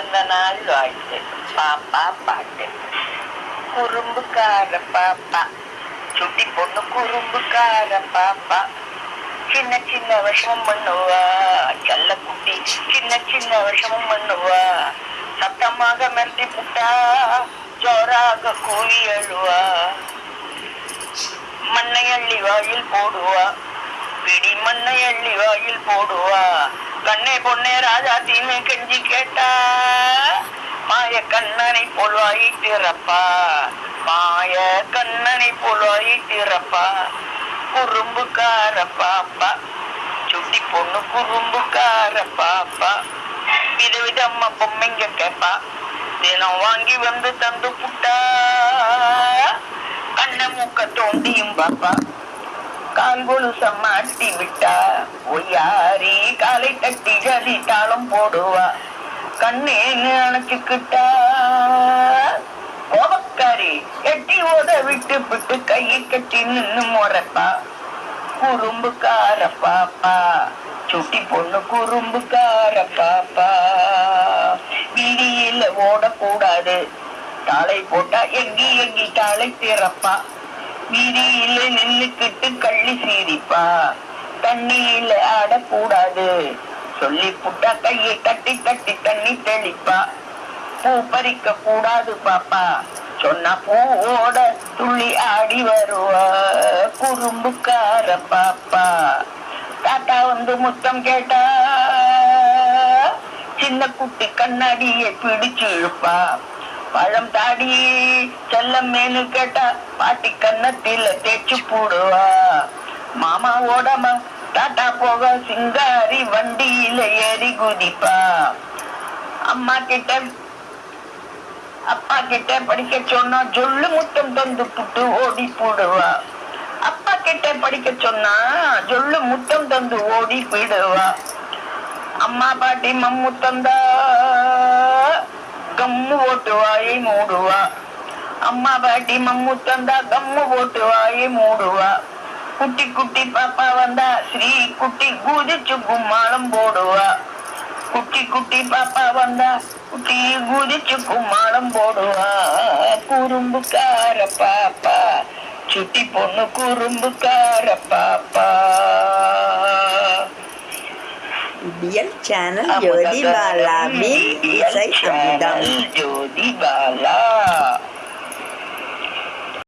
பிறந்த நாள் வாழ்த்து. பாப்பா பாட்டு. குறும்புக்கார பாப்பா, சுட்டி பொண்ணு குறும்புக்கார பாப்பா, சின்ன சின்ன விஷமம் பண்ணுவா. செல்ல குட்டி சின்ன சின்ன விஷமம் பண்ணுவா. சத்தமாக மிரட்டி புட்டா ஜோராக கூவி அழுவா. மண்ணை அள்ளி வாயில் போடுவா, பிடி மண்ணை அள்ளி வாயில் போடுவா. கண்ணே பொண்ணே ராஜா தீமை கெஞ்சி கேட்டா, மாய கண்ணனை போல் வாயி திறப்பா, மாய கண்ணனை போல் வாயி திறப்பா. குறும்புக்கார பாப்பா, சுட்டி பொண்ணு குறும்புக்கார பாப்பா, விதவிதம்மா பொம்மைங்க கேப்பா, தினம் வாங்கி வந்து தந்து புட்டா. கண்ண மூக்க தோண்டியும் பாப்பா, கால் கொலுச மாட்டி விட்டா. ஒய்யாரி காலை தட்டி ஜதி தாளம் போடுவா. கண்ணேன்னு அணைச்சுக்கிட்டா. கோபக்காரி எட்டி ஓத விட்டு விட்டு கையை கட்டி நின்னு முறைப்பா. குறும்புக்கார பாப்பா, சுட்டி பொண்ணு குறும்புக்கார பாப்பா. வீதியில ஓடக்கூடாது, தாளை போட்டா எங்கி எங்கி தாளை திறப்பா. வீதியில நின்னுக்கிட்டு கள்ளி சீரிப்பா. தண்ணியில ஆடக்கூடாது, சொல்லி புட்டா கையை தட்டி தட்டி தண்ணி தெளிப்பா. பூ பறிக்க கூடாது பாப்பா, சொன்னா பூவோட துள்ளி ஆடி வருவா. குறும்புக்கார பாப்பா. தாத்தா வந்து முத்தம் கேட்டா, சின்ன குட்டி கண்ணாடியை பிடிச்சு இழுப்பா. பழம் தாடி செல்லம் மேனு கேட்டா, பாட்டி கண்ணத்தில தேய்ச்சு போடுவா. மாமாவோட தாத்தா போக சிங்காரி வண்டியில ஏறி குதிப்பா. அம்மா கிட்ட அப்பா கிட்ட படிக்க சொன்னா ஜொல்லு முத்தம் தந்து புட்டு ஓடி போடுவா. அப்பா கிட்ட படிக்க சொன்னா ஜொல்லு முத்தம் தந்து ஓடி போயிடுவா. அம்மா பாட்டி மம்மு தந்தா கம்மு ஓட்டு வாயை மூடுவா. அம்மா பாட்டி மம்மு தந்தா கம்மு ஓட்டு வாயை மூடுவா. குட்டி குட்டி பாப்பா வந்தா ஸ்ரீ குட்டி குதிச்சு கும்மாளம் போடுவா. குட்டி குட்டி பாப்பா வந்தா குட்டி குதிச்சு கும்மாளம் போடுவா. குறும்புக்கார பாப்பா, சுட்டி பொண்ணு குறும்புக்கார பாப்பா. பிஎல் சேனல் ஜோதி பாலா, இசை அமுதம். ஜோதி பாலா.